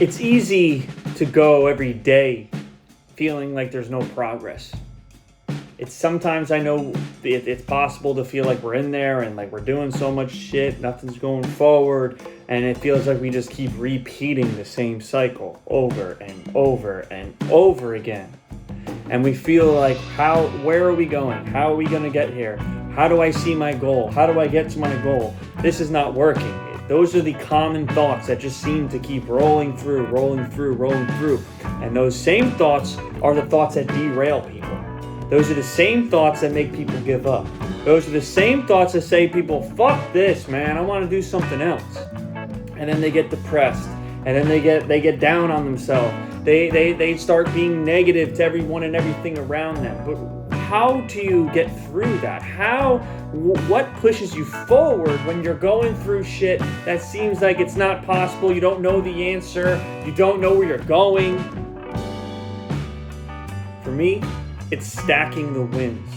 It's easy to go every day feeling like there's no progress. It's sometimes I know it's possible to feel like we're in there and like we're doing so much shit, nothing's going forward, and it feels like we just keep repeating the same cycle over and over and over again. And we feel like, where are we going? How are we going to get here? How do I see my goal? How do I get to my goal? This is not working. Those are the common thoughts that just seem to keep rolling through. And those same thoughts are the thoughts that derail people. Those are the same thoughts that make people give up. Those are the same thoughts that say people, fuck this, man, I want to do something else. And then they get depressed. And then they get down on themselves. They start being negative to everyone and everything around them. But how do you get through that? What pushes you forward when you're going through shit that seems like it's not possible? You don't know the answer. You don't know where you're going. For me, it's stacking the wins.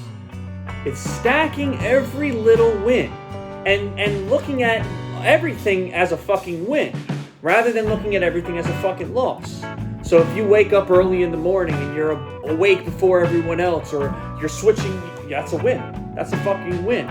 It's stacking every little win and looking at everything as a fucking win rather than looking at everything as a fucking loss. So if you wake up early in the morning and you're awake before everyone else, or you're switching, that's a win. That's a fucking win.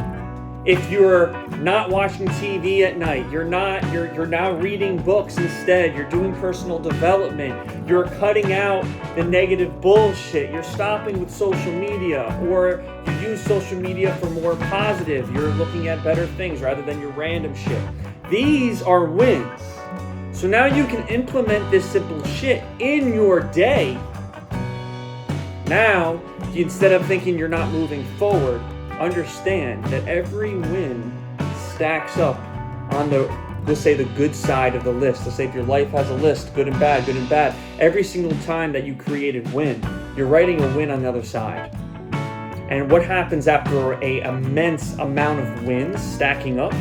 If you're not watching TV at night, you're now reading books instead, you're doing personal development, you're cutting out the negative bullshit, you're stopping with social media, or you use social media for more positive, you're looking at better things rather than your random shit. These are wins. So now you can implement this simple shit in your day. Now, instead of thinking you're not moving forward, understand that every win stacks up on let's say the good side of the list. Let's say if your life has a list, good and bad. Every single time that you created win, you're writing a win on the other side. And what happens after an immense amount of wins stacking up?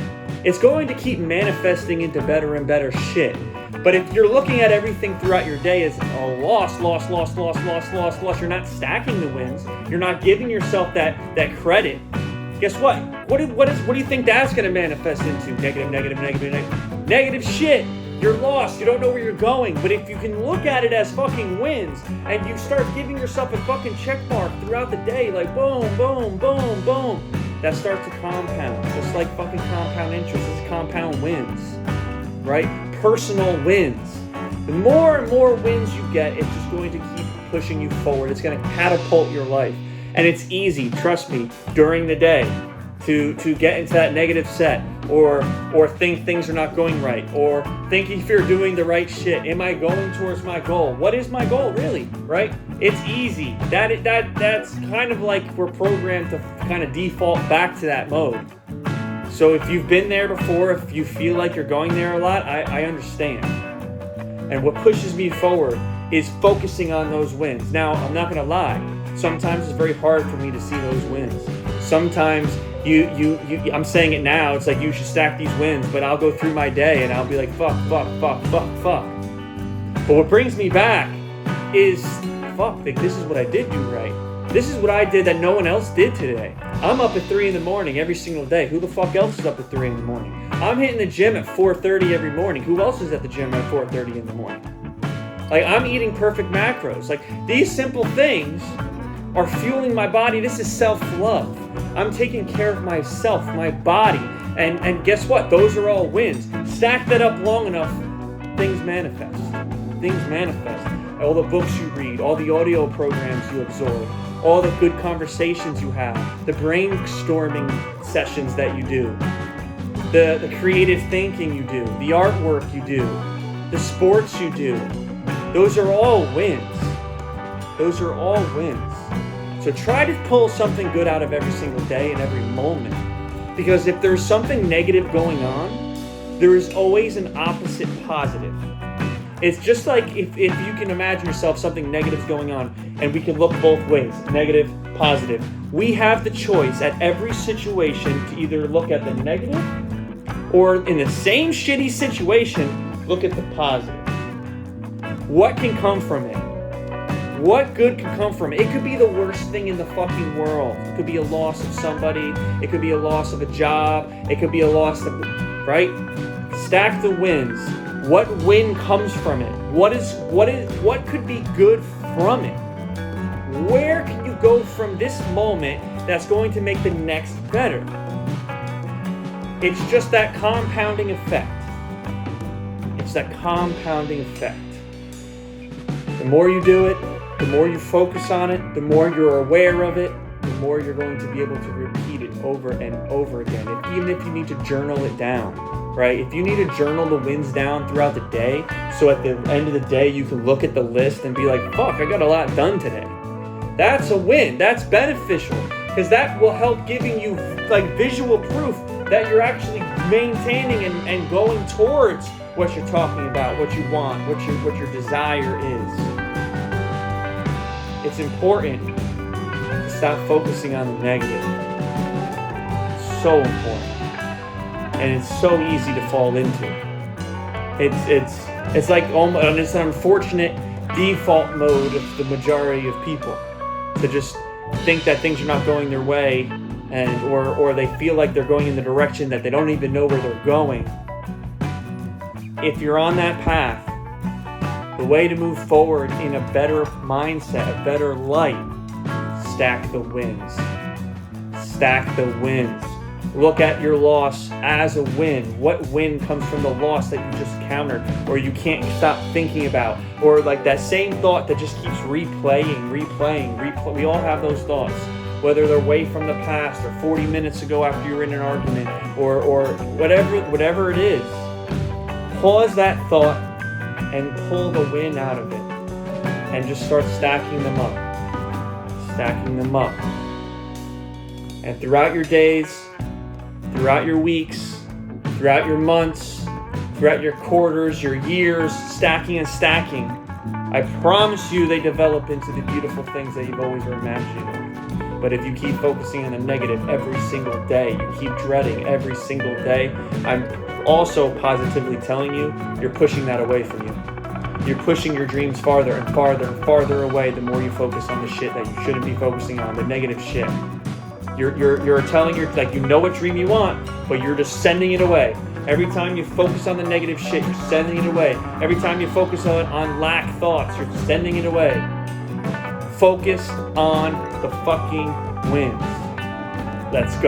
It's going to keep manifesting into better and better shit. But if you're looking at everything throughout your day as a loss, you're not stacking the wins. You're not giving yourself that credit. Guess what? What do you think that's going to manifest into? Negative shit. You're lost. You don't know where you're going. But if you can look at it as fucking wins and you start giving yourself a fucking check mark throughout the day, like boom, that starts to compound. Just like fucking compound interest, it's compound wins, right? Personal wins. The more and more wins you get, it's just going to keep pushing you forward. It's going to catapult your life. And it's easy, trust me, during the day to get into that negative set or think things are not going right, or think if you're doing the right shit. Am I going towards my goal? What is my goal really, right? It's easy. That's kind of like we're programmed to kind of default back to that mode. So if you've been there before, if you feel like you're going there a lot, I understand. And what pushes me forward is focusing on those wins. Now, I'm not going to lie. Sometimes it's very hard for me to see those wins. Sometimes I'm saying it now, it's like you should stack these wins, but I'll go through my day and I'll be like, fuck. But what brings me back is, like, this is what I did do right. This is what I did that no one else did today. I'm up at 3 a.m. every single day. Who the fuck else is up at 3 a.m? I'm hitting the gym at 4:30 every morning. Who else is at the gym at 4:30 in the morning? Like, I'm eating perfect macros. Like, these simple things are fueling my body. This is self-love. I'm taking care of myself, my body. And guess what? Those are all wins. Stack that up long enough, things manifest. All the books you read, all the audio programs you absorb, all the good conversations you have, the brainstorming sessions that you do, the creative thinking you do, the artwork you do, the sports you do. Those are all wins. So try to pull something good out of every single day and every moment. Because if there's something negative going on, there is always an opposite positive. It's just like if you can imagine yourself something negative going on, and we can look both ways, negative, positive. We have the choice at every situation to either look at the negative or in the same shitty situation, look at the positive. What can come from it? What good can come from it? It could be the worst thing in the fucking world. It could be a loss of somebody. It could be a loss of a job. It could be a loss of, right? Stack the wins. What win comes from it? What could be good from it? Where can you go from this moment that's going to make the next better? It's just that compounding effect. It's that compounding effect. The more you do it, the more you focus on it, the more you're aware of it, the more you're going to be able to repeat it over and over again. Even if you need to journal it down, right? If you need to journal the wins down throughout the day, so at the end of the day you can look at the list and be like, fuck, I got a lot done today. That's a win. That's beneficial, because that will help giving you like visual proof that you're actually maintaining and going towards what you're talking about, what you want, what your desire is. It's important to stop focusing on the negative. It's so important. And it's so easy to fall into. It's like almost, it's an unfortunate default mode of the majority of people to just think that things are not going their way, and or they feel like they're going in the direction that they don't even know where they're going. If you're on that path, the way to move forward in a better mindset, a better light, stack the wins. Stack the wins. Look at your loss as a win. What win comes from the loss that you just countered, or you can't stop thinking about, or like that same thought that just keeps replaying. We all have those thoughts, whether they're way from the past or 40 minutes ago after you're in an argument, or whatever it is. Pause that thought and pull the win out of it, and just start stacking them up. And throughout your days, throughout your weeks, throughout your months, throughout your quarters, your years, stacking, I promise you they develop into the beautiful things that you've always imagined. But if you keep focusing on the negative every single day, you keep dreading every single day, I'm also positively telling you, you're pushing that away from you. You're pushing your dreams farther and farther and farther away the more you focus on the shit that you shouldn't be focusing on, the negative shit. You're telling like you know what dream you want, but you're just sending it away. Every time you focus on the negative shit, you're sending it away. Every time you focus on lack thoughts, you're sending it away. Focus on the fucking wins. Let's go.